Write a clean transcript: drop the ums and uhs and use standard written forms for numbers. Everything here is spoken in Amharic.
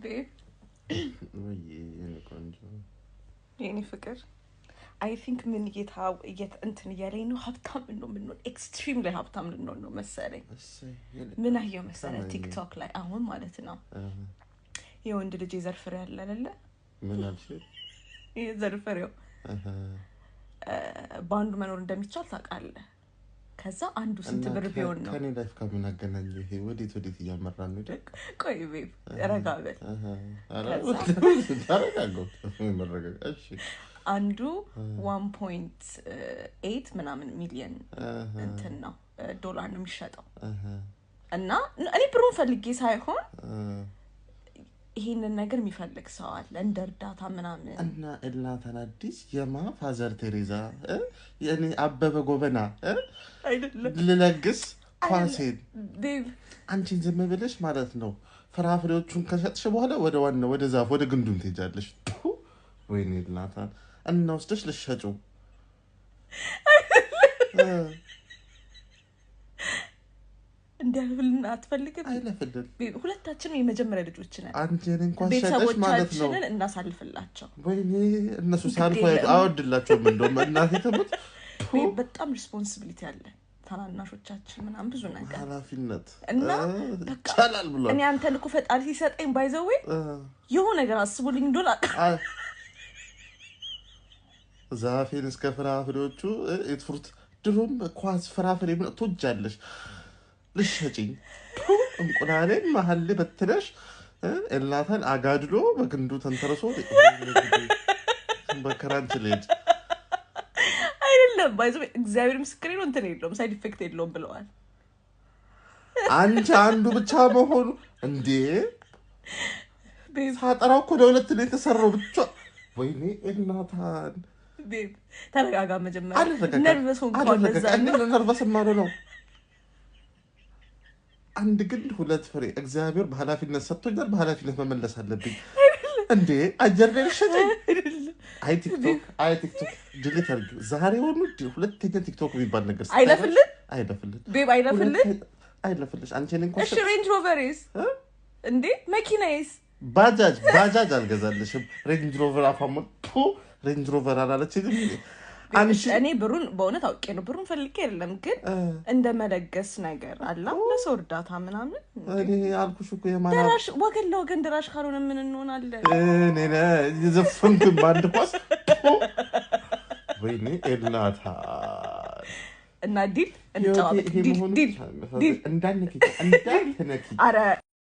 babe የኔ ቆንጆ የኔ ፍቅር I think ምን እንትን እያለኝ ነው ሀብታም ነው ምን ነው ኤክስትሪምሊ ሀብታም ነው መሰለኝ ምን አየው መሰለኝ ቲክቶክ ላይ አሁን ማለት ነው የወንድ ልጅ ዘርፍሬ ያለ አይደለ ምን አልሽ የዘርፍሬው ባንዱ መኖር እንደሚቻል ታውቃለህ ከዛ አንዱ ስንት ብር ቢሆን ነው ከኔ ላይፍ ከምን አገናኘው ይሄ ወዴት እያመራን ነው ደቅ ቆይ ቤብ ረጋበል ታረጋጋው መረጋጋሽ አንዱ 1.8 ምናምን ሚሊዮን እንትን ነው ዶላር ነው የሚሸጠው እና እኔ ብሩን ፈልጌ ሳይሆን ይሄንን ነገር የሚፈልግ ሰው አለ እንደ እርዳታ ምናምን እና እላታን አዲስ የማ ፋዘር ቴሬዛ የኔ አበበ ጎበና አይደለም ለለግስ ኳሴን ቤብ አንቺን ዝም ብለሽ ማለት ነው ፍራፍሬዎቹን ከሸጥሽ በኋላ ወደ ዋና ወደ ዛፍ ወደ ግንዱም ትሄጃለሽ ወይኔ እላታን እና ወስደሽ ልትሸጪው እንደልፍልና አትፈልግም አይለፍልል ሁለታችንም የመጀመሪያ ልጆች ነን አንቺን እንኳን ሸጠሽ ማለት ነው ቤተሰቦቻችንን እናሳልፍላቸው ወይኔ እነሱ ሳልፋ አወድላቸው እንደውም እናቴ ተሞት በጣም ሪስፖንሲቢሊቲ አለ ታናናሾቻችን ምናምን ብዙ ነገር ኃላፊነት እና ቻላል ብሎ እኔ አንተን እኮ ፈጣሪ ሲሰጠኝ ባይዘው የሆነ ነገር አስቦልኝ ዶላር ዛፌን እስከ ፍራፍሬዎቹ ፍሩት ድሮም ኳስ ፍራፍሬ ምን ትወጃለሽ ልሽጪኝ እንቁላሌን መሐል በትነሽ እላታን አጋድሎ በግንዱ ተንተርሶ በከራንች ልጅ አይደለም ባይዘው እግዚአብሔር ምስክሬ ነው እንትን የለውም ሳይድ ኢፌክት የለውም ብለዋል አንቺ አንዱ ብቻ መሆኑ እንዴ ሳጠራው እኮ ለሁለት ነው የተሰራው ብቻ ወይኔ እናታን ቤብ ተረጋጋ መጀመሪያ ነርቨስ ሆንኩ በዛ ነርቨስ ማለት ነው አንድ ግን ሁለት ፍሬ እግዚአብሔር በኃላፊነት ሰጥቶኛል በኃላፊነት መመለስ አለብኝ እንዴ አጀር ላይ ሸጠኝ አይ ቲክቶክ ዲሊት አድርጊ ዛሬ ሆኖ ሁለተኛ ቲክቶክ የሚባል ነገር አይለፍልን ቤብ አይለፍልሽ አንቺን እንኳን እሺ ሬንጅ ሮቨርስ እንዴ መኪናይስ ባጃጅ አልገዛልሽም ሬንጅ ሮቨር አፋሞቱ ሬንጅ ሮቨር አላለችኝም አንቺ እኔ ብሩን በእውነት አውቄ ነው ብሩን ፈልጌ አይደለም ግን እንደ መለገስ ነገር አላ ለሰው እርዳታ ምናምን እኔ አልኩሽ እኮ የማና ደራሽ ወገን ለወገን ደራሽ ካልሆነ ምን እንሆናለን እኔ የዘፈንኩ ባንድ ኳስ ወይኔ ኤልናታ እና ዲል እንጫወት ዲል እንዳንነኪ አረ